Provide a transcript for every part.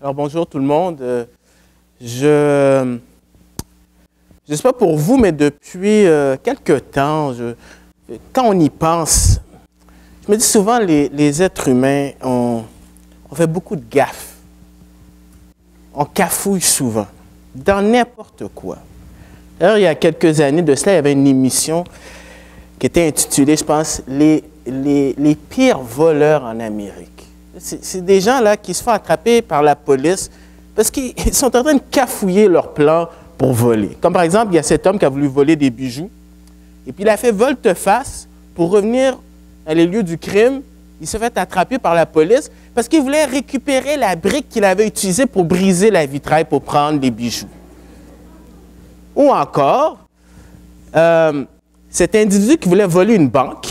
Alors bonjour tout le monde. Je ne sais pas pour vous, mais depuis quelque temps, quand on y pense, je me dis souvent les êtres humains, on fait beaucoup de gaffes. On cafouille souvent, dans n'importe quoi. D'ailleurs, il y a quelques années de cela, il y avait une émission qui était intitulée, je pense, les pires voleurs en Amérique. C'est des gens là qui se font attraper par la police parce qu'ils sont en train de cafouiller leur plan pour voler. Comme par exemple, il y a cet homme qui a voulu voler des bijoux et puis il a fait volte-face pour revenir dans les lieux du crime. Il s'est fait attraper par la police parce qu'il voulait récupérer la brique qu'il avait utilisée pour briser la vitraille pour prendre les bijoux. Ou encore, cet individu qui voulait voler une banque,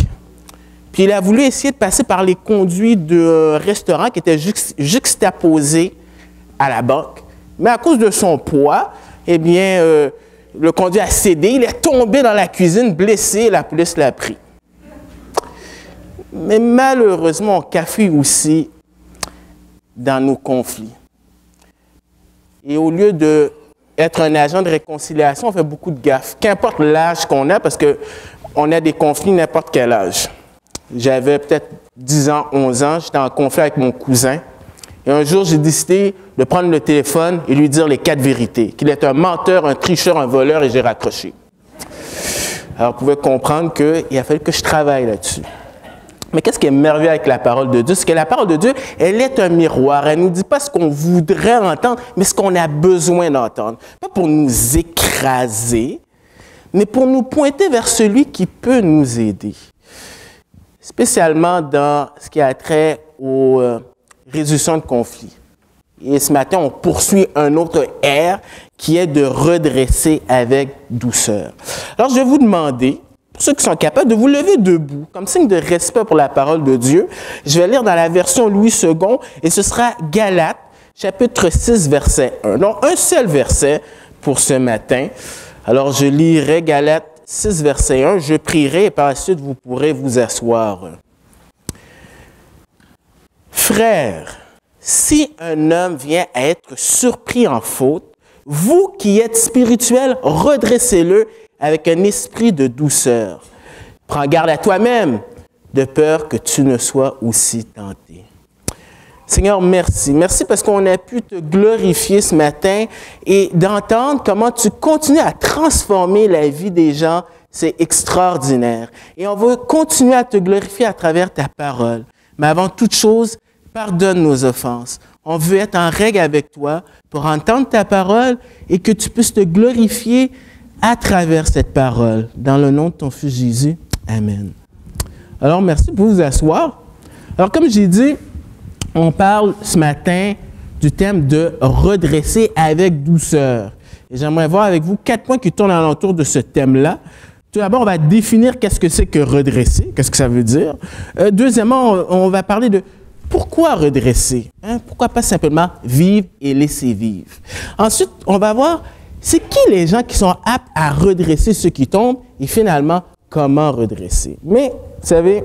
puis il a voulu essayer de passer par les conduits de restaurant qui étaient juxtaposés à la banque. Mais à cause de son poids, eh bien, le conduit a cédé, il est tombé dans la cuisine, blessé, et la police l'a pris. Mais malheureusement, on cafouille aussi dans nos conflits. Et au lieu d'être un agent de réconciliation, on fait beaucoup de gaffes. Qu'importe l'âge qu'on a, parce qu'on a des conflits n'importe quel âge. J'avais peut-être 10 ans, 11 ans, j'étais en conflit avec mon cousin. Et un jour, j'ai décidé de prendre le téléphone et lui dire les 4 vérités. Qu'il est un menteur, un tricheur, un voleur, et j'ai raccroché. Alors, vous pouvez comprendre qu'il a fallu que je travaille là-dessus. Mais qu'est-ce qui est merveilleux avec la parole de Dieu? C'est que la parole de Dieu, elle est un miroir. Elle ne nous dit pas ce qu'on voudrait entendre, mais ce qu'on a besoin d'entendre. Pas pour nous écraser, mais pour nous pointer vers celui qui peut nous aider. Spécialement dans ce qui a trait aux résolutions de conflits. Et ce matin, on poursuit un autre R qui est de redresser avec douceur. Alors, je vais vous demander, pour ceux qui sont capables, de vous lever debout, comme signe de respect pour la parole de Dieu. Je vais lire dans la version Louis II, et ce sera Galates, chapitre 6, verset 1. Donc, un seul verset pour ce matin. Alors, je lirai Galates 6, verset 1, je prierai et par la suite, vous pourrez vous asseoir. Frères, si un homme vient à être surpris en faute, vous qui êtes spirituels, redressez-le avec un esprit de douceur. Prends garde à toi-même, de peur que tu ne sois aussi tenté. Seigneur, merci. Merci parce qu'on a pu te glorifier ce matin et d'entendre comment tu continues à transformer la vie des gens. C'est extraordinaire. Et on veut continuer à te glorifier à travers ta parole. Mais avant toute chose, pardonne nos offenses. On veut être en règle avec toi pour entendre ta parole et que tu puisses te glorifier à travers cette parole. Dans le nom de ton Fils Jésus. Amen. Alors, merci pour vous asseoir. Alors, comme j'ai dit, on parle ce matin du thème de redresser avec douceur. Et j'aimerais voir avec vous 4 points qui tournent alentour de ce thème-là. Tout d'abord, on va définir qu'est-ce que c'est que redresser, qu'est-ce que ça veut dire. Deuxièmement, on va parler de pourquoi redresser. Pourquoi pas simplement vivre et laisser vivre. Ensuite, on va voir c'est qui les gens qui sont aptes à redresser ceux qui tombent et finalement, comment redresser. Mais, vous savez,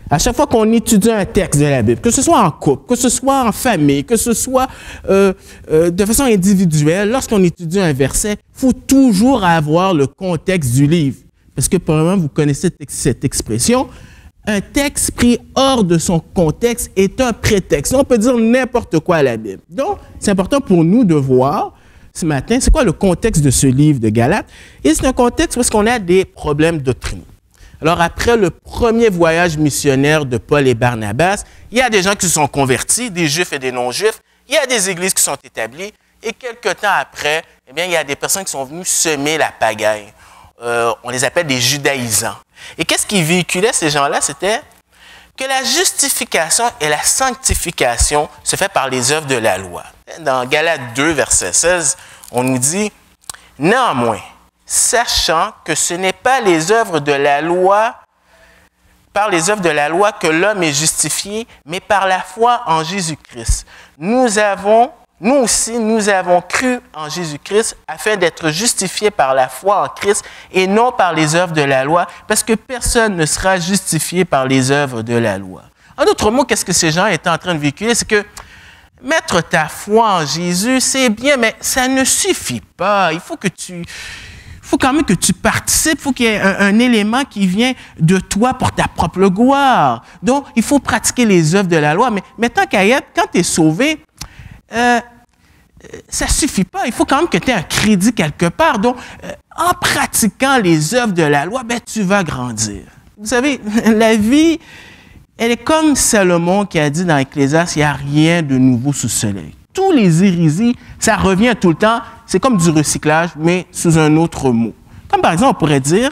à chaque fois qu'on étudie un texte de la Bible, que ce soit en couple, que ce soit en famille, que ce soit de façon individuelle, lorsqu'on étudie un verset, il faut toujours avoir le contexte du livre. Parce que, probablement, vous connaissez cette expression, un texte pris hors de son contexte est un prétexte. On peut dire n'importe quoi à la Bible. Donc, c'est important pour nous de voir ce matin, c'est quoi le contexte de ce livre de Galates? Et c'est un contexte parce qu'on a des problèmes doctrinaux. Alors, après le premier voyage missionnaire de Paul et Barnabas, il y a des gens qui se sont convertis, des Juifs et des non-Juifs. Il y a des églises qui sont établies. Et quelques temps après, eh bien, il y a des personnes qui sont venues semer la pagaille. On les appelle des judaïsants. Et qu'est-ce qu'ils véhiculaient, ces gens-là? C'était que la justification et la sanctification se fait par les œuvres de la loi. Dans Galates 2, verset 16, on nous dit « Néanmoins, sachant que ce n'est pas les œuvres de la loi, par les œuvres de la loi que l'homme est justifié, mais par la foi en Jésus-Christ. Nous aussi, nous avons cru en Jésus-Christ afin d'être justifiés par la foi en Christ et non par les œuvres de la loi, parce que personne ne sera justifié par les œuvres de la loi. » En d'autres mots, qu'est-ce que ces gens étaient en train de véhiculer? C'est que mettre ta foi en Jésus, c'est bien, mais ça ne suffit pas. Il faut quand même que tu participes, il faut qu'il y ait un élément qui vient de toi pour ta propre gloire. Donc, il faut pratiquer les œuvres de la loi. Mais tant qu'à y être, quand tu es sauvé, ça ne suffit pas. Il faut quand même que tu aies un crédit quelque part. Donc, en pratiquant les œuvres de la loi, ben, tu vas grandir. Vous savez, la vie, elle est comme Salomon qui a dit dans Ecclésiaste, il n'y a rien de nouveau sous le soleil. Tous les hérésies, ça revient tout le temps. C'est comme du recyclage, mais sous un autre mot. Comme par exemple, on pourrait dire,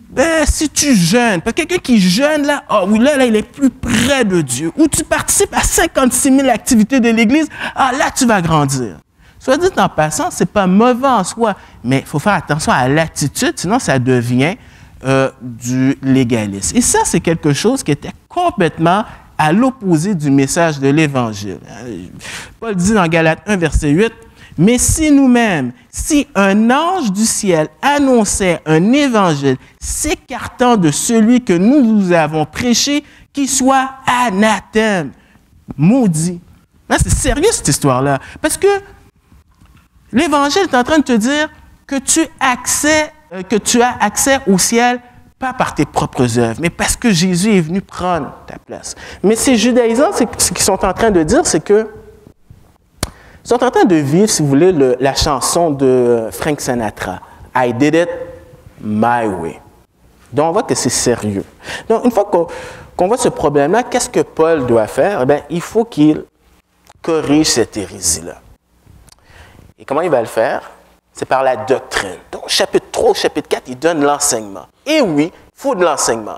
ben, si tu jeûnes, parce que quelqu'un qui jeûne, là, oh oui, là, il est plus près de Dieu. Ou tu participes à 56 000 activités de l'Église, ah, là, tu vas grandir. Soit dit en passant, ce n'est pas mauvais en soi, mais il faut faire attention à l'attitude, sinon ça devient du légalisme. Et ça, c'est quelque chose qui était complètement à l'opposé du message de l'Évangile. Paul dit dans Galates 1, verset 8, « Mais si nous-mêmes, si un ange du ciel annonçait un évangile s'écartant de celui que nous vous avons prêché, qu'il soit anathème, maudit. » Là, c'est sérieux cette histoire-là, parce que l'Évangile est en train de te dire que tu as accès au ciel pas par tes propres œuvres, mais parce que Jésus est venu prendre ta place. Mais ces judaïsants, ce qu'ils sont en train de dire, c'est que ils sont en train de vivre, si vous voulez, la chanson de Frank Sinatra, « I did it my way ». Donc, on voit que c'est sérieux. Donc, une fois qu'on voit ce problème-là, qu'est-ce que Paul doit faire? Eh bien, il faut qu'il corrige cette hérésie-là. Et comment il va le faire? C'est par la doctrine. Donc, chapitre 3 au chapitre 4, il donne l'enseignement. Et oui, il faut de l'enseignement.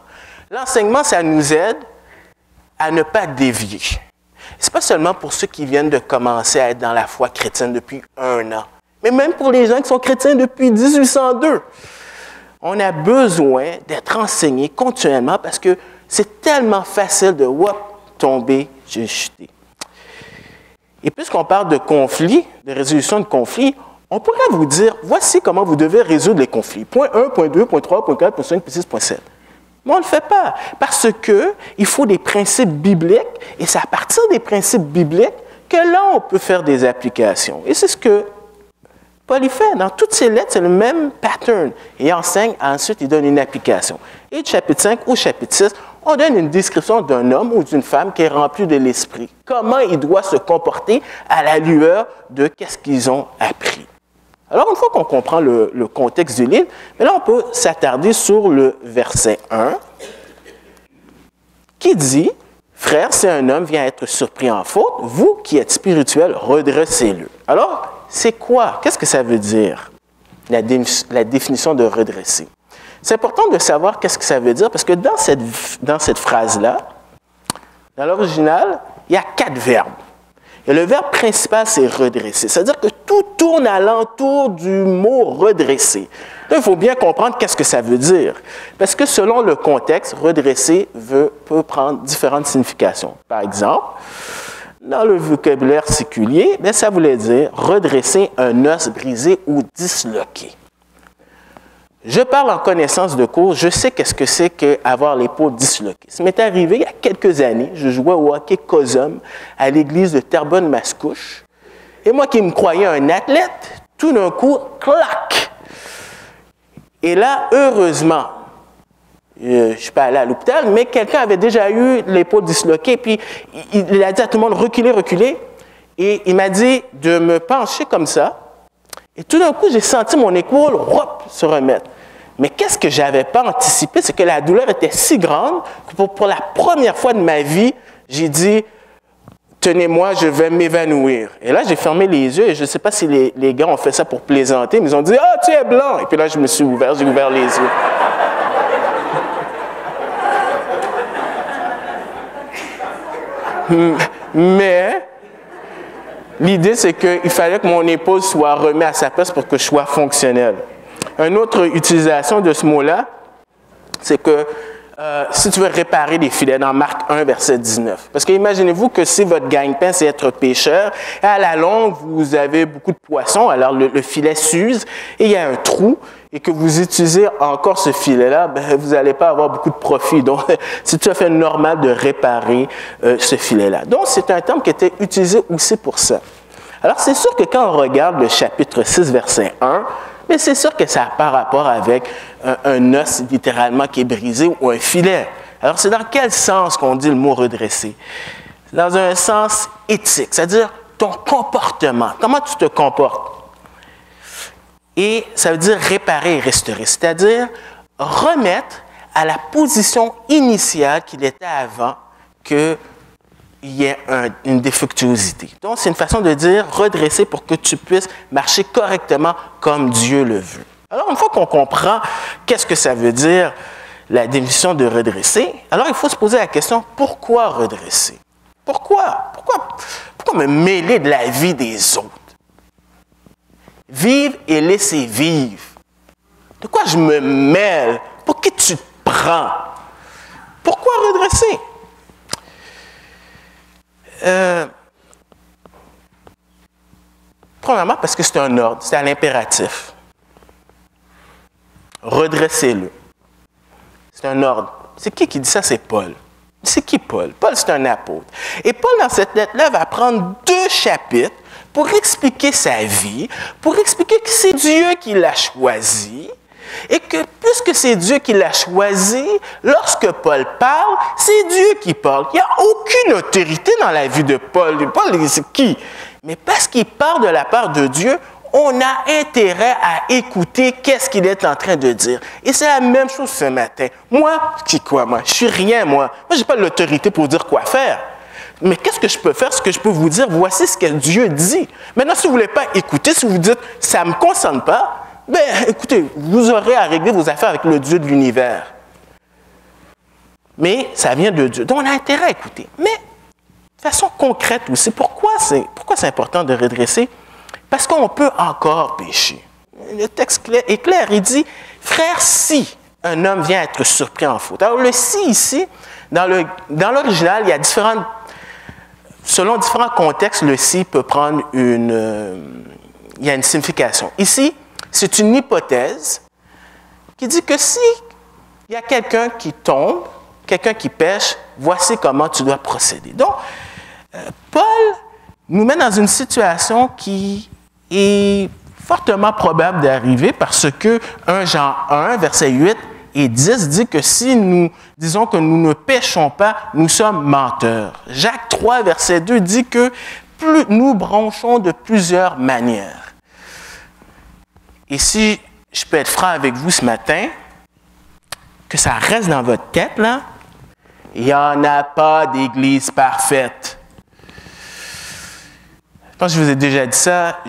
L'enseignement, ça nous aide à ne pas dévier. Ce n'est pas seulement pour ceux qui viennent de commencer à être dans la foi chrétienne depuis 1 an, mais même pour les gens qui sont chrétiens depuis 1802. On a besoin d'être enseignés continuellement parce que c'est tellement facile de tomber, chuter. Et puisqu'on parle de conflits, de résolution de conflits, on pourrait vous dire, voici comment vous devez résoudre les conflits. Point 1, point 2, point 3, point 4, point 5, point 6, point 7. Mais on ne le fait pas, parce qu'il faut des principes bibliques, et c'est à partir des principes bibliques que là, on peut faire des applications. Et c'est ce que Paul y fait. Dans toutes ses lettres, c'est le même pattern. Il enseigne, ensuite, il donne une application. Et du chapitre 5 au chapitre 6, on donne une description d'un homme ou d'une femme qui est rempli de l'esprit. Comment il doit se comporter à la lueur de qu'est-ce qu'ils ont appris. Alors, une fois qu'on comprend le contexte du livre, là, on peut s'attarder sur le verset 1 qui dit « Frère, si un homme vient être surpris en faute, vous qui êtes spirituels, redressez-le. » Alors, c'est quoi? Qu'est-ce que ça veut dire, la définition de redresser? C'est important de savoir qu'est-ce que ça veut dire parce que dans cette phrase-là, dans l'original, il y a 4 verbes. Et le verbe principal, c'est redresser. C'est-à-dire que tout tourne alentour du mot redresser. Là, il faut bien comprendre qu'est-ce que ça veut dire. Parce que selon le contexte, redresser peut prendre différentes significations. Par exemple, dans le vocabulaire séculier, ça voulait dire redresser un os brisé ou disloqué. Je parle en connaissance de cause, je sais qu'est-ce que c'est qu'avoir l'épaule disloquée. Ça m'est arrivé il y a quelques années, je jouais au hockey Cosum à l'église de Terrebonne-Mascouche. Et moi qui me croyais un athlète, tout d'un coup, clac! Et là, heureusement, je ne suis pas allé à l'hôpital, mais quelqu'un avait déjà eu l'épaule disloquée, puis il a dit à tout le monde, reculez, reculez. Et il m'a dit de me pencher comme ça. Et tout d'un coup, j'ai senti mon épaule se remettre. Mais qu'est-ce que je n'avais pas anticipé, c'est que la douleur était si grande que pour la première fois de ma vie, j'ai dit « Tenez-moi, je vais m'évanouir ». Et là, j'ai fermé les yeux et je ne sais pas si les gars ont fait ça pour plaisanter, mais ils ont dit « Ah, tu es blanc ». Et puis là, j'ai ouvert les yeux. Mais l'idée, c'est qu'il fallait que mon épaule soit remise à sa place pour que je sois fonctionnel. Une autre utilisation de ce mot-là, c'est que si tu veux réparer des filets dans Marc 1, verset 19. Parce que imaginez-vous que si votre gagne-pain, c'est être pêcheur, et à la longue, vous avez beaucoup de poissons, alors le filet s'use, et il y a un trou, et que vous utilisez encore ce filet-là, ben, vous n'allez pas avoir beaucoup de profit. Donc, c'est tout à fait normal de réparer ce filet-là. Donc, c'est un terme qui était utilisé aussi pour ça. Alors, c'est sûr que quand on regarde le chapitre 6, verset 1, mais c'est sûr que ça n'a pas rapport avec un os littéralement qui est brisé ou un filet. Alors, c'est dans quel sens qu'on dit le mot redresser? C'est dans un sens éthique, c'est-à-dire ton comportement. Comment tu te comportes? Et ça veut dire réparer et restaurer, c'est-à-dire remettre à la position initiale qu'il était avant qu'il y ait une défectuosité. Donc, c'est une façon de dire redresser pour que tu puisses marcher correctement comme Dieu le veut. Alors, une fois qu'on comprend qu'est-ce que ça veut dire, la définition de redresser, alors il faut se poser la question, pourquoi redresser? Pourquoi me mêler de la vie des autres? Vivre et laisser vivre. De quoi je me mêle? Pour qui tu te prends? Pourquoi redresser? Premièrement, parce que c'est un ordre, c'est à l'impératif. Redressez-le. C'est un ordre. C'est qui dit ça? C'est Paul. C'est qui Paul? Paul, c'est un apôtre. Et Paul, dans cette lettre-là, va prendre 2 chapitres pour expliquer sa vie, pour expliquer que c'est Dieu qui l'a choisi, et que puisque c'est Dieu qui l'a choisi, lorsque Paul parle, c'est Dieu qui parle. Il n'y a aucune autorité dans la vie de Paul. Paul, c'est qui? Mais parce qu'il parle de la part de Dieu, on a intérêt à écouter qu'est-ce qu'il est en train de dire. Et c'est la même chose ce matin. Moi, je suis rien, moi. Moi, je n'ai pas l'autorité pour dire quoi faire. Mais qu'est-ce que je peux faire? Ce que je peux vous dire, voici ce que Dieu dit. Maintenant, si vous ne voulez pas écouter, si vous dites, ça ne me concerne pas, bien, écoutez, vous aurez à régler vos affaires avec le Dieu de l'univers. Mais ça vient de Dieu. Donc, on a intérêt à écouter. Mais, de façon concrète aussi, pourquoi c'est important de redresser? Parce qu'on peut encore pécher. Le texte est clair, il dit, « Frère, si un homme vient être surpris en faute. » Alors, le « si » ici, dans l'original, il y a selon différents contextes, le « si » peut prendre il y a une signification. Ici, c'est une hypothèse qui dit que si il y a quelqu'un qui tombe, quelqu'un qui pêche, voici comment tu dois procéder. Donc, Paul nous met dans une situation qui est fortement probable d'arriver parce que 1 Jean 1, verset 8 et 10 dit que si nous disons que nous ne péchons pas, nous sommes menteurs. Jacques 3, verset 2 dit que nous bronchons de plusieurs manières. Et si je peux être franc avec vous ce matin, que ça reste dans votre tête, là, il n'y en a pas d'église parfaite. Je pense que je vous ai déjà dit ça.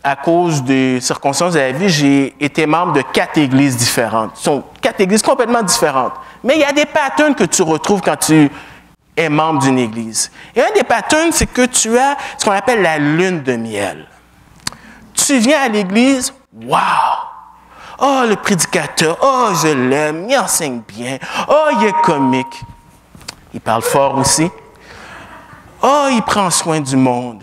À cause des circonstances de la vie, j'ai été membre de 4 églises différentes. Ce sont 4 églises complètement différentes. Mais il y a des patterns que tu retrouves quand tu es membre d'une église. Et un des patterns, c'est que tu as ce qu'on appelle la lune de miel. Tu viens à l'église, wow! Oh, le prédicateur, oh, je l'aime, il enseigne bien. Oh, il est comique. Il parle fort aussi. Oh, il prend soin du monde.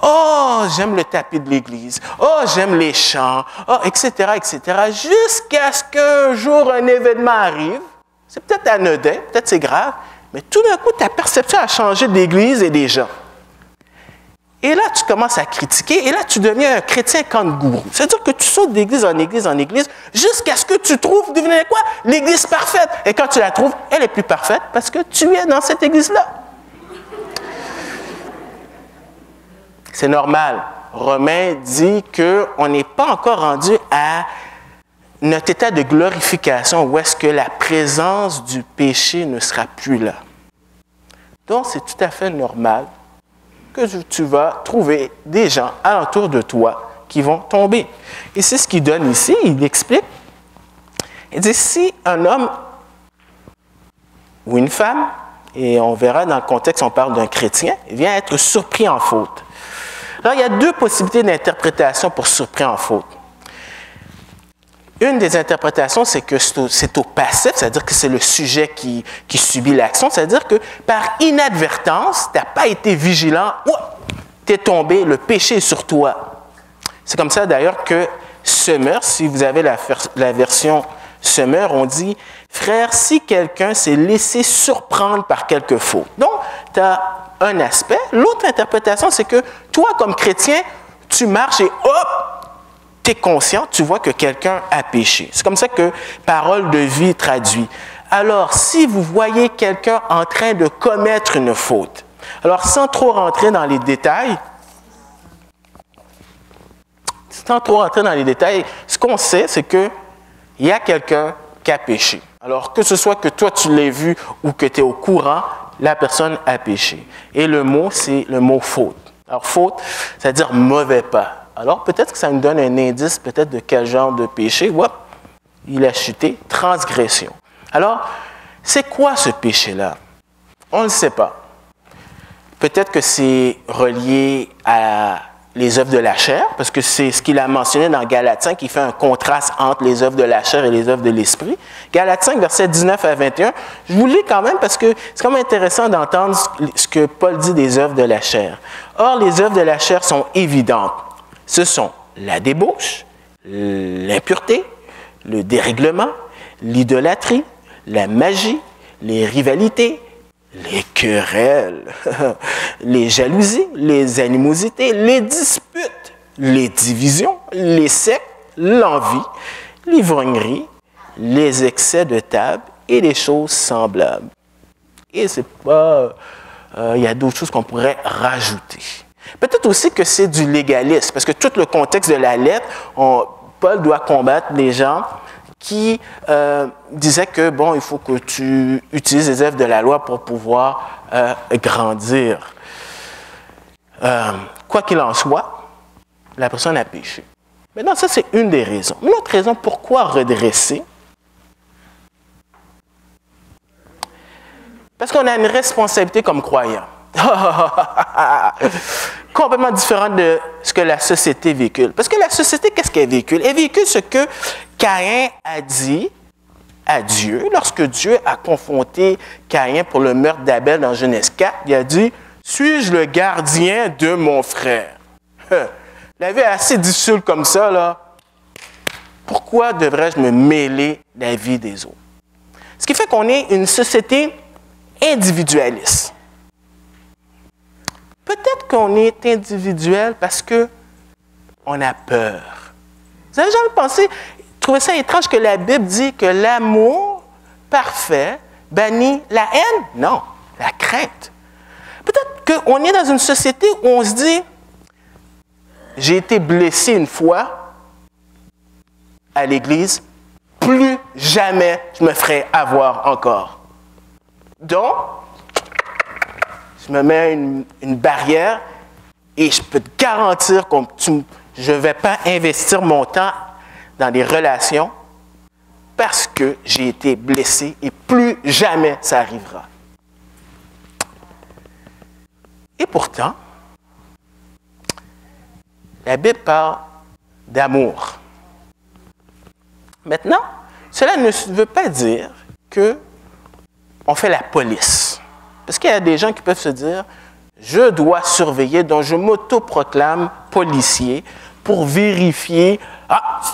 Oh, j'aime le tapis de l'église. Oh, j'aime les chants. Oh, etc., etc. Jusqu'à ce qu'un jour, un événement arrive. C'est peut-être anodin, peut-être c'est grave, mais tout d'un coup, ta perception a changé de l'église et des gens. Et là, tu commences à critiquer, et là, tu deviens un chrétien kangourou. C'est-à-dire que tu sautes d'église en église en église, jusqu'à ce que tu trouves, devinez quoi? L'église parfaite. Et quand tu la trouves, elle est plus parfaite parce que tu es dans cette église-là. C'est normal. Romain dit qu'on n'est pas encore rendu à notre état de glorification où est-ce que la présence du péché ne sera plus là. Donc, c'est tout à fait normal que tu vas trouver des gens alentour de toi qui vont tomber. Et c'est ce qu'il donne ici, il explique. Il dit, si un homme ou une femme, et on verra dans le contexte, on parle d'un chrétien, vient être surpris en faute. Alors, il y a 2 possibilités d'interprétation pour surpris en faute. Une des interprétations, c'est que c'est au passif, c'est-à-dire que c'est le sujet qui subit l'action, c'est-à-dire que par inadvertance, tu n'as pas été vigilant, tu es tombé, le péché est sur toi. C'est comme ça d'ailleurs que Summer, si vous avez la version Summer, on dit « Frère, si quelqu'un s'est laissé surprendre par quelque faute. » Donc, tu as un aspect. L'autre interprétation, c'est que toi, comme chrétien, tu marches et hop, tu es conscient, tu vois que quelqu'un a péché. C'est comme ça que Parole de vie traduit. Alors, si vous voyez quelqu'un en train de commettre une faute, alors sans trop rentrer dans les détails, ce qu'on sait, c'est qu'il y a quelqu'un qui a péché. Alors, que ce soit que toi tu l'aies vu ou que tu es au courant, la personne a péché. Et le mot, c'est le mot faute. Alors, faute, c'est-à-dire mauvais pas. Alors, peut-être que ça nous donne un indice peut-être de quel genre de péché. Hop, il a chuté, transgression. Alors, c'est quoi ce péché-là? On ne le sait pas. Peut-être que c'est relié à les œuvres de la chair, parce que c'est ce qu'il a mentionné dans Galates 5, qui fait un contraste entre les œuvres de la chair et les œuvres de l'esprit. Galates 5, versets 19 à 21. Je vous lis quand même parce que c'est quand même intéressant d'entendre ce que Paul dit des œuvres de la chair. Or, les œuvres de la chair sont évidentes. Ce sont la débauche, l'impureté, le dérèglement, l'idolâtrie, la magie, les rivalités, les querelles, les jalousies, les animosités, les disputes, les divisions, les sectes, l'envie, l'ivrognerie, les excès de table et les choses semblables. Et c'est pas... il y a d'autres choses qu'on pourrait rajouter. Peut-être aussi que c'est du légalisme, parce que tout le contexte de la lettre, Paul doit combattre les gens qui disait que, bon, il faut que tu utilises les œuvres de la loi pour pouvoir grandir. Quoi qu'il en soit, la personne a péché. Maintenant, ça, c'est une des raisons. Une autre raison, pourquoi redresser? Parce qu'on a une responsabilité comme croyant. Complètement différente de ce que la société véhicule. Parce que la société, qu'est-ce qu'elle véhicule? Elle véhicule ce que Caïn a dit à Dieu. Lorsque Dieu a confronté Caïn pour le meurtre d'Abel dans Genèse 4, il a dit « Suis-je le gardien de mon frère? » La vie est assez difficile comme ça, là. Pourquoi devrais-je me mêler de la vie des autres? Ce qui fait qu'on est une société individualiste. Peut-être qu'on est individuel parce qu'on a peur. Vous avez jamais pensé, trouvé ça étrange que la Bible dit que l'amour parfait bannit la haine? Non, la crainte. Peut-être qu'on est dans une société où on se dit, j'ai été blessé une fois à l'église, plus jamais je me ferai avoir encore. Donc, je me mets une barrière et je peux te garantir que je ne vais pas investir mon temps dans des relations parce que j'ai été blessé et plus jamais ça arrivera. Et pourtant, la Bible parle d'amour. Maintenant, cela ne veut pas dire qu'on fait la police. Parce qu'il y a des gens qui peuvent se dire, je dois surveiller, donc je m'autoproclame policier pour vérifier,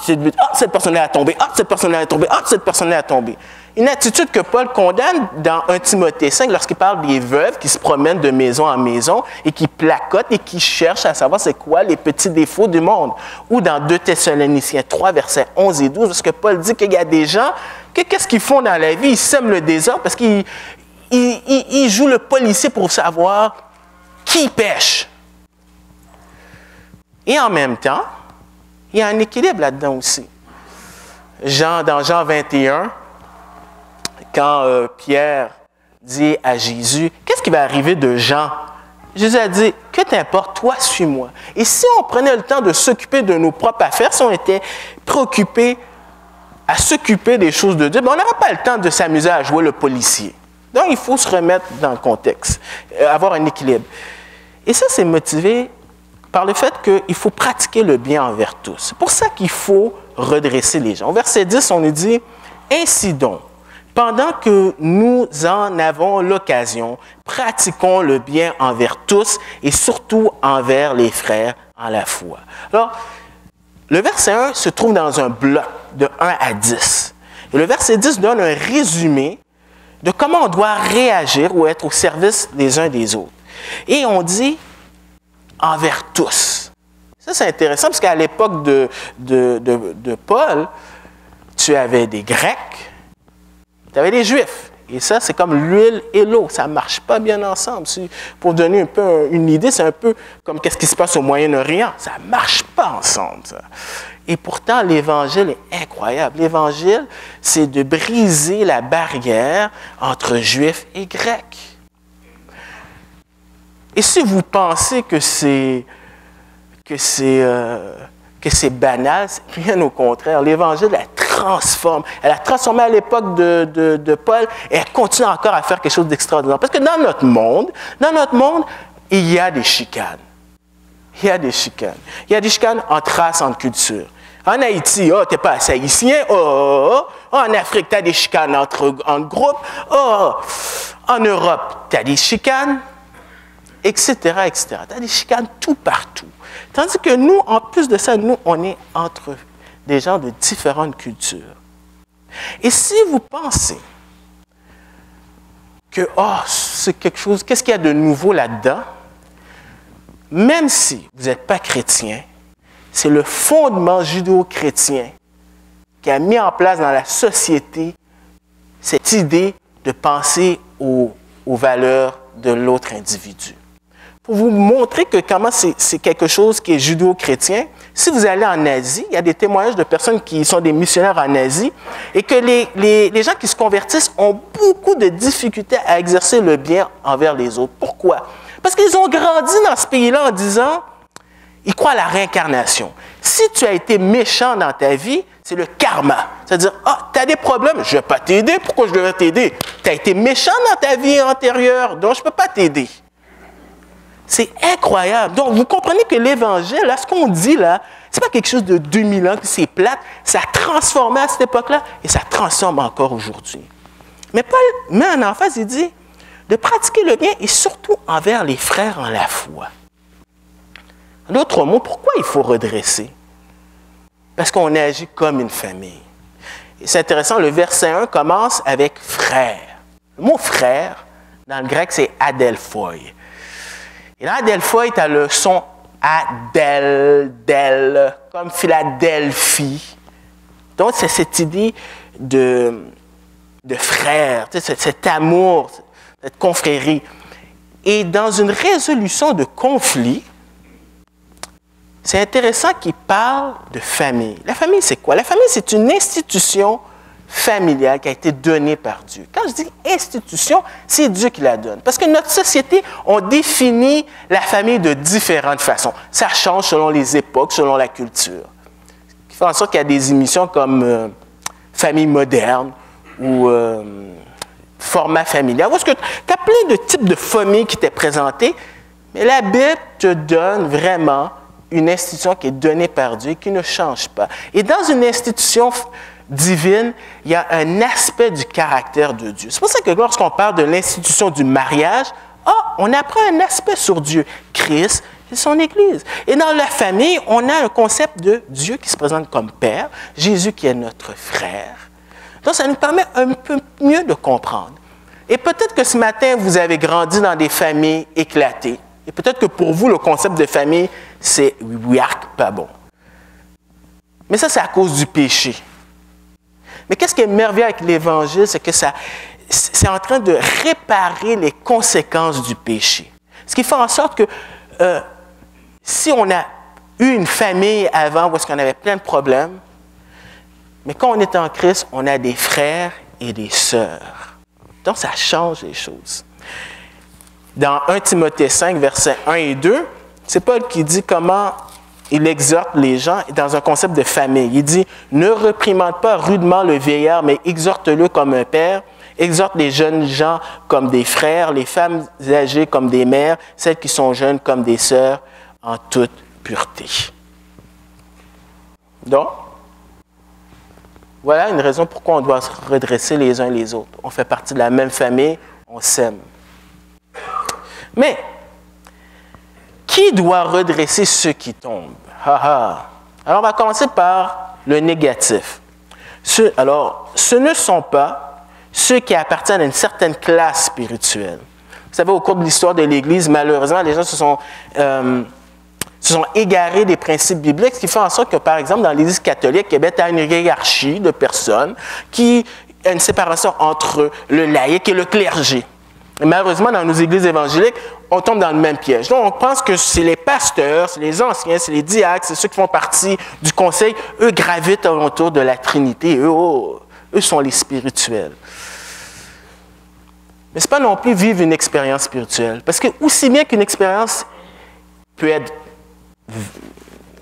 cette personne-là a tombé, cette personne-là a tombé, cette personne-là a tombé. Une attitude que Paul condamne dans 1 Timothée 5 lorsqu'il parle des veuves qui se promènent de maison en maison et qui placotent et qui cherchent à savoir c'est quoi les petits défauts du monde. Ou dans 2 Thessaloniciens 3, versets 11 et 12, lorsque Paul dit qu'il y a des gens, qu'est-ce qu'ils font dans la vie? Ils sèment le désordre parce qu'ils jouent le policier pour savoir qui pêche. Et en même temps, il y a un équilibre là-dedans aussi. Dans Jean 21, quand Pierre dit à Jésus, qu'est-ce qui va arriver de Jean? Jésus a dit, que t'importe, toi, suis-moi. Et si on prenait le temps de s'occuper de nos propres affaires, si on était préoccupé à s'occuper des choses de Dieu, on n'aurait pas le temps de s'amuser à jouer le policier. Donc, il faut se remettre dans le contexte, avoir un équilibre. Et ça, c'est motivé par le fait qu'il faut pratiquer le bien envers tous. C'est pour ça qu'il faut redresser les gens. Au verset 10, on nous dit « Ainsi donc, pendant que nous en avons l'occasion, pratiquons le bien envers tous et surtout envers les frères en la foi. » Alors, le verset 1 se trouve dans un bloc de 1 à 10. Et le verset 10 donne un résumé de comment on doit réagir ou être au service des uns des autres. Et on dit « envers tous ». Ça, c'est intéressant parce qu'à l'époque de Paul, tu avais des Grecs, tu avais des Juifs. Et ça, c'est comme l'huile et l'eau. Ça ne marche pas bien ensemble. Pour donner un peu une idée, c'est un peu comme qu'est-ce qui se passe au Moyen-Orient. Ça ne marche pas ensemble, ça. Et pourtant, l'Évangile est incroyable. L'Évangile, c'est de briser la barrière entre Juifs et Grecs. Et si vous pensez que c'est banal, c'est bien au contraire. L'Évangile, elle transforme. Elle a transformé à l'époque de Paul et elle continue encore à faire quelque chose d'extraordinaire. Parce que dans notre monde, il y a des chicanes. Il y a des chicanes entre races, entre cultures. En Haïti, oh, t'es pas assez haïtien. En Afrique, tu as des chicanes entre groupes. En Europe, tu as des chicanes, etc., etc. Tu as des chicanes tout partout. Tandis que nous, en plus de ça, nous, on est entre des gens de différentes cultures. Et si vous pensez que, c'est quelque chose, qu'est-ce qu'il y a de nouveau là-dedans? Même si vous n'êtes pas chrétien, c'est le fondement judéo-chrétien qui a mis en place dans la société cette idée de penser aux valeurs de l'autre individu. Pour vous montrer que comment c'est quelque chose qui est judéo-chrétien, si vous allez en Asie, il y a des témoignages de personnes qui sont des missionnaires en Asie et que les gens qui se convertissent ont beaucoup de difficultés à exercer le bien envers les autres. Pourquoi? Parce qu'ils ont grandi dans ce pays-là en disant, ils croient à la réincarnation. Si tu as été méchant dans ta vie, c'est le karma. C'est-à-dire, tu as des problèmes, je ne vais pas t'aider, pourquoi je devrais t'aider? Tu as été méchant dans ta vie antérieure, donc je ne peux pas t'aider. C'est incroyable. Donc, vous comprenez que l'Évangile, là, ce qu'on dit là, ce n'est pas quelque chose de 2000 ans, que c'est plate. Ça a transformé à cette époque-là et ça transforme encore aujourd'hui. Mais Paul met en emphase, il dit, de pratiquer le bien et surtout envers les frères en la foi. En d'autres mots, pourquoi il faut redresser? Parce qu'on agit comme une famille. Et c'est intéressant, le verset 1 commence avec frère. Le mot frère, dans le grec, c'est adelphoi. Et dans adelphoi, tu as le son del, comme Philadelphie. Donc, c'est cette idée de frère, cet amour, cette confrérie. Et dans une résolution de conflit, c'est intéressant qu'il parle de famille. La famille, c'est quoi? La famille, c'est une institution familiale qui a été donnée par Dieu. Quand je dis institution, c'est Dieu qui la donne. Parce que notre société, on définit la famille de différentes façons. Ça change selon les époques, selon la culture. Ce qui fait en sorte qu'il y a des émissions comme Famille moderne ou Format familial. Parce que tu as plein de types de familles qui t'est présentées, mais la Bible te donne vraiment une institution qui est donnée par Dieu et qui ne change pas. Et dans une institution divine, il y a un aspect du caractère de Dieu. C'est pour ça que lorsqu'on parle de l'institution du mariage, on apprend un aspect sur Dieu, Christ et son Église. Et dans la famille, on a un concept de Dieu qui se présente comme Père, Jésus qui est notre frère. Donc, ça nous permet un peu mieux de comprendre. Et peut-être que ce matin, vous avez grandi dans des familles éclatées. Et peut-être que pour vous, le concept de famille, c'est pas bon. Mais ça, c'est à cause du péché. Mais qu'est-ce qui est merveilleux avec l'Évangile, c'est que c'est en train de réparer les conséquences du péché. Ce qui fait en sorte que si on a eu une famille avant où est-ce qu'on avait plein de problèmes, mais quand on est en Christ, on a des frères et des sœurs. Donc, ça change les choses. Dans 1 Timothée 5, versets 1 et 2, c'est Paul qui dit comment il exhorte les gens dans un concept de famille. Il dit « Ne réprimande pas rudement le vieillard, mais exhorte-le comme un père. Exhorte les jeunes gens comme des frères, les femmes âgées comme des mères, celles qui sont jeunes comme des sœurs en toute pureté. Donc, voilà une raison pourquoi on doit se redresser les uns les autres. On fait partie de la même famille, on s'aime. Mais, qui doit redresser ceux qui tombent? Alors, on va commencer par le négatif. Ce ne sont pas ceux qui appartiennent à une certaine classe spirituelle. Vous savez, au cours de l'histoire de l'Église, malheureusement, les gens se sont égarés des principes bibliques, ce qui fait en sorte que, par exemple, dans l'Église catholique, il y a une hiérarchie de personnes qui a une séparation entre le laïc et le clergé. Et malheureusement, dans nos églises évangéliques, on tombe dans le même piège. Donc, on pense que c'est les pasteurs, c'est les anciens, c'est les diacres, c'est ceux qui font partie du conseil. Eux gravitent autour de la Trinité. Eux sont les spirituels. Mais ce n'est pas non plus vivre une expérience spirituelle. Parce que aussi bien qu'une expérience peut être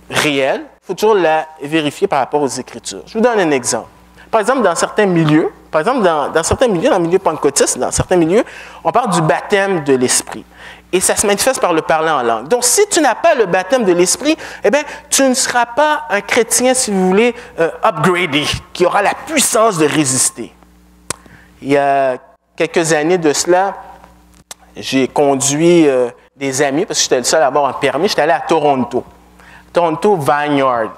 réelle, il faut toujours la vérifier par rapport aux Écritures. Je vous donne un exemple. Par exemple, dans certains milieux, dans le milieu pentecôtiste, dans certains milieux, on parle du baptême de l'Esprit. Et ça se manifeste par le parler en langue. Donc, si tu n'as pas le baptême de l'Esprit, eh bien, tu ne seras pas un chrétien, si vous voulez, upgradé, qui aura la puissance de résister. Il y a quelques années de cela, j'ai conduit des amis, parce que j'étais le seul à avoir un permis, j'étais allé à Toronto Vineyard.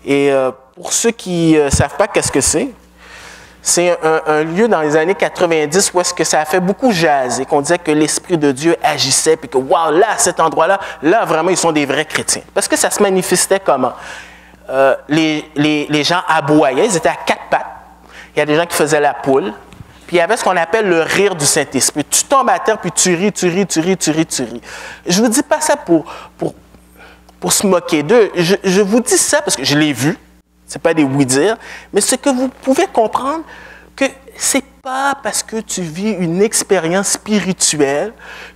Et pour ceux qui ne savent pas qu'est-ce que c'est un lieu dans les années 90 où est-ce que ça a fait beaucoup jaser, qu'on disait que l'Esprit de Dieu agissait, puis que, wow, là, à cet endroit-là, là, vraiment, ils sont des vrais chrétiens. Parce que ça se manifestait comment? Les gens aboyaient, ils étaient à quatre pattes. Il y a des gens qui faisaient la poule. Puis il y avait ce qu'on appelle le rire du Saint-Esprit. Tu tombes à terre, puis tu ris. Je vous dis pas ça pour se moquer d'eux. Je vous dis ça parce que je l'ai vu. Ce n'est pas des oui-dire. Mais ce que vous pouvez comprendre, que ce n'est pas parce que tu vis une expérience spirituelle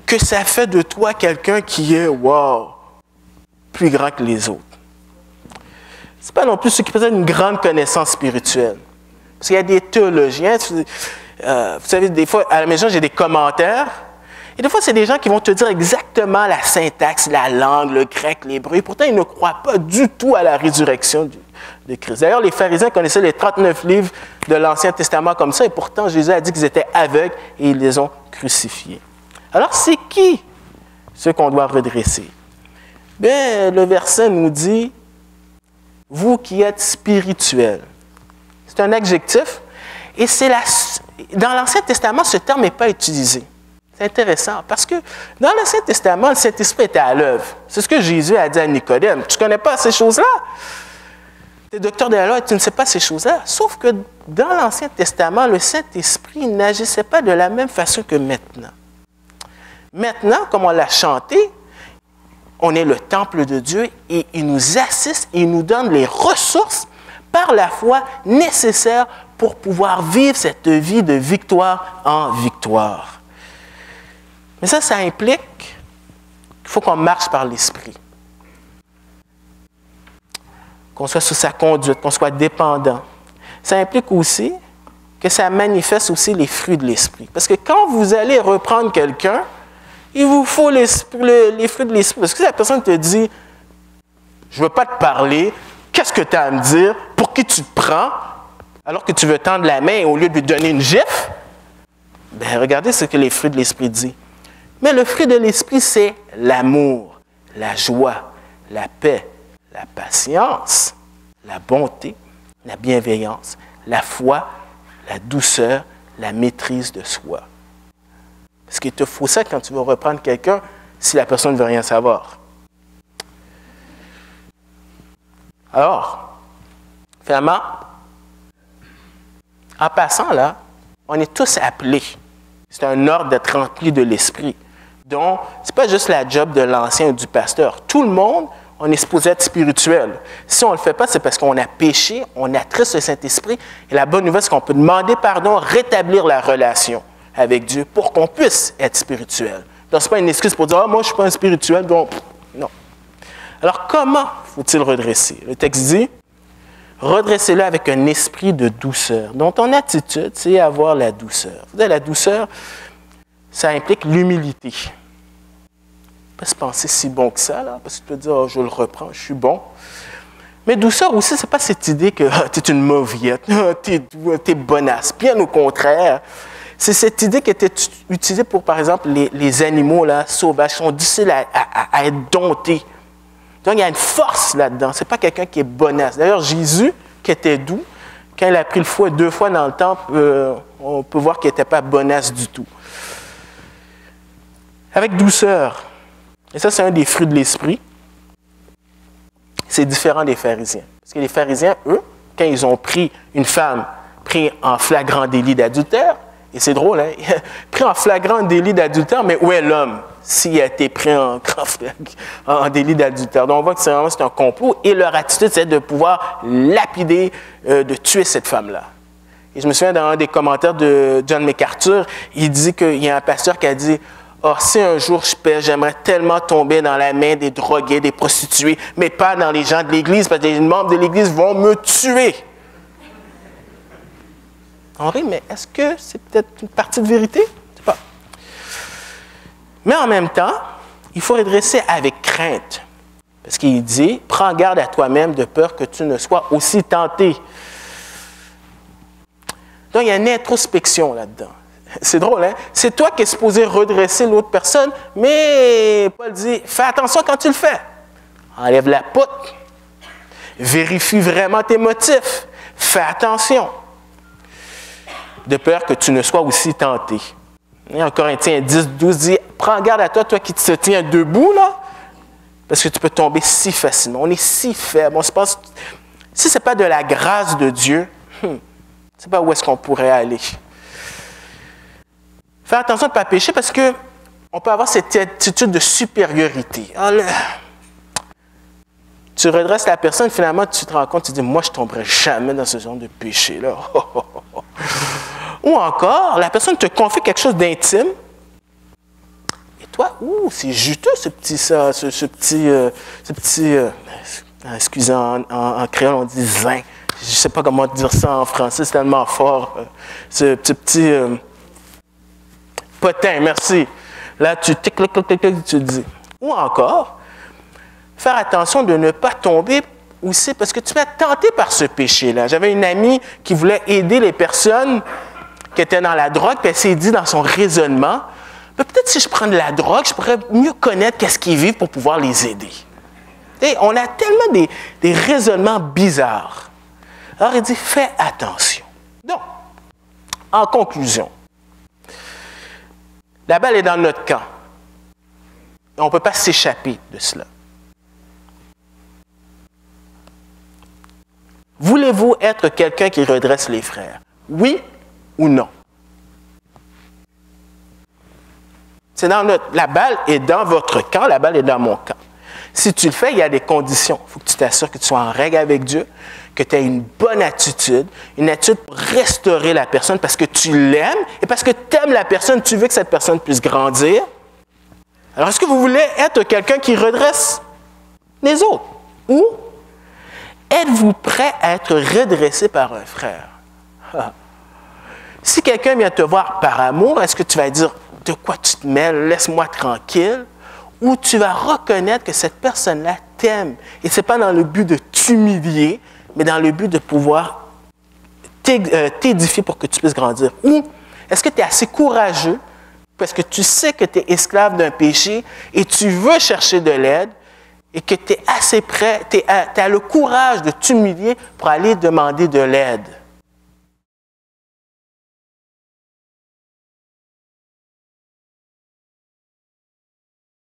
que ça fait de toi quelqu'un qui est, wow, plus grand que les autres. Ce n'est pas non plus ceux qui possèdent une grande connaissance spirituelle. Parce qu'il y a des théologiens, vous savez, des fois, à la maison, j'ai des commentaires. Et des fois, c'est des gens qui vont te dire exactement la syntaxe, la langue, le grec, l'hébreu. Et pourtant, ils ne croient pas du tout à la résurrection de Christ. D'ailleurs, les pharisiens connaissaient les 39 livres de l'Ancien Testament comme ça. Et pourtant, Jésus a dit qu'ils étaient aveugles et ils les ont crucifiés. Alors, c'est qui ceux qu'on doit redresser? Bien, le verset nous dit, « Vous qui êtes spirituels ». C'est un adjectif. Et dans l'Ancien Testament, ce terme n'est pas utilisé. C'est intéressant parce que dans l'Ancien Testament, le Saint-Esprit était à l'œuvre. C'est ce que Jésus a dit à Nicodème. Tu ne connais pas ces choses-là? Tu es docteur de la loi et tu ne sais pas ces choses-là. Sauf que dans l'Ancien Testament, le Saint-Esprit n'agissait pas de la même façon que maintenant. Maintenant, comme on l'a chanté, on est le temple de Dieu et il nous assiste et il nous donne les ressources par la foi nécessaires pour pouvoir vivre cette vie de victoire en victoire. Mais ça implique qu'il faut qu'on marche par l'Esprit. Qu'on soit sous sa conduite, qu'on soit dépendant. Ça implique aussi que ça manifeste aussi les fruits de l'Esprit. Parce que quand vous allez reprendre quelqu'un, il vous faut les fruits de l'Esprit. Parce que si la personne te dit, je ne veux pas te parler, qu'est-ce que tu as à me dire? Pour qui tu te prends? Alors que tu veux tendre la main au lieu de lui donner une gifle? Bien, regardez ce que les fruits de l'Esprit disent. Mais le fruit de l'Esprit, c'est l'amour, la joie, la paix, la patience, la bonté, la bienveillance, la foi, la douceur, la maîtrise de soi. Parce qu'il te faut ça quand tu veux reprendre quelqu'un si la personne ne veut rien savoir. Alors, finalement, en passant là, on est tous appelés. C'est un ordre d'être rempli de l'Esprit. Donc, ce n'est pas juste la job de l'ancien ou du pasteur. Tout le monde, on est supposé être spirituel. Si on ne le fait pas, c'est parce qu'on a péché, on attriste le Saint-Esprit. Et la bonne nouvelle, c'est qu'on peut demander pardon, rétablir la relation avec Dieu pour qu'on puisse être spirituel. Donc, ce n'est pas une excuse pour dire « Ah, moi, je ne suis pas un spirituel, donc non. » Alors, comment faut-il redresser? Le texte dit « Redressez-le avec un esprit de douceur. » Donc, ton attitude, c'est avoir la douceur. Vous savez, la douceur, ça implique l'humilité. pas se penser si bon que ça, là, parce que tu peux dire, oh, je le reprends, je suis bon. Mais douceur aussi, ce n'est pas cette idée que tu es une mauviette, tu es bonasse. Bien au contraire, c'est cette idée qui était utilisée pour, par exemple, les animaux là, sauvages, qui sont difficiles à être domptés. Donc, il y a une force là-dedans. Ce n'est pas quelqu'un qui est bonasse. D'ailleurs, Jésus, qui était doux, quand il a pris le fouet 2 fois dans le temple, on peut voir qu'il n'était pas bonasse du tout. Avec douceur. Et ça, c'est un des fruits de l'esprit. C'est différent des pharisiens. Parce que les pharisiens, eux, quand ils ont pris une femme prise en flagrant délit d'adultère, et c'est drôle, hein? Pris en flagrant délit d'adultère, mais où est l'homme s'il a été pris en délit d'adultère? Donc on voit que c'est un complot, et leur attitude, c'est de pouvoir lapider, de tuer cette femme-là. Et je me souviens dans un des commentaires de John MacArthur, il dit qu'il y a un pasteur qui a dit « Oh, si un jour je pêche, j'aimerais tellement tomber dans la main des drogués, des prostituées, mais pas dans les gens de l'Église, parce que les membres de l'Église vont me tuer. » Henri, mais est-ce que c'est peut-être une partie de vérité? Je ne sais pas. Mais en même temps, il faut redresser avec crainte. Parce qu'il dit, prends garde à toi-même de peur que tu ne sois aussi tenté. Donc, il y a une introspection là-dedans. C'est drôle, hein? C'est toi qui es supposé redresser l'autre personne, mais Paul dit, fais attention quand tu le fais. Enlève la poutre. Vérifie vraiment tes motifs. Fais attention. De peur que tu ne sois aussi tenté. Et en Corinthiens 10, 12 dit, prends garde à toi, toi qui te tiens debout, là, parce que tu peux tomber si facilement. On est si faible. On se pense, si ce n'est pas de la grâce de Dieu, je ne sais pas où est-ce qu'on pourrait aller. Fais attention de ne pas pécher parce qu'on peut avoir cette attitude de supériorité. Alors, tu redresses la personne, finalement, tu te rends compte, tu te dis, moi, je ne tomberai jamais dans ce genre de péché-là. Ou encore, la personne te confie quelque chose d'intime. Et toi, c'est juteux, ce petit, excusez, en créole, on dit zin. Je ne sais pas comment dire ça en français, c'est tellement fort. Ce petit potin, merci. Là, tu dis. Ou encore, faire attention de ne pas tomber aussi, parce que tu vas être tenté par ce péché-là. J'avais une amie qui voulait aider les personnes qui étaient dans la drogue, puis elle s'est dit dans son raisonnement, peut-être si je prends de la drogue, je pourrais mieux connaître qu'est-ce qu'ils vivent pour pouvoir les aider. Et on a tellement des raisonnements bizarres. Alors, il dit, fais attention. Donc, en conclusion, la balle est dans notre camp. On ne peut pas s'échapper de cela. Voulez-vous être quelqu'un qui redresse les frères? Oui ou non? La balle est dans votre camp, la balle est dans mon camp. Si tu le fais, il y a des conditions. Il faut que tu t'assures que tu sois en règle avec Dieu, que tu aies une bonne attitude, une attitude pour restaurer la personne parce que tu l'aimes et parce que tu aimes la personne, tu veux que cette personne puisse grandir. Alors, est-ce que vous voulez être quelqu'un qui redresse les autres? Ou êtes-vous prêt à être redressé par un frère? Si quelqu'un vient te voir par amour, est-ce que tu vas dire « De quoi tu te mêles? Laisse-moi tranquille » ou tu vas reconnaître que cette personne-là t'aime. Et ce n'est pas dans le but de t'humilier, mais dans le but de pouvoir t'édifier pour que tu puisses grandir. Ou est-ce que tu es assez courageux parce que tu sais que tu es esclave d'un péché et tu veux chercher de l'aide et que tu es assez prêt, tu as le courage de t'humilier pour aller demander de l'aide.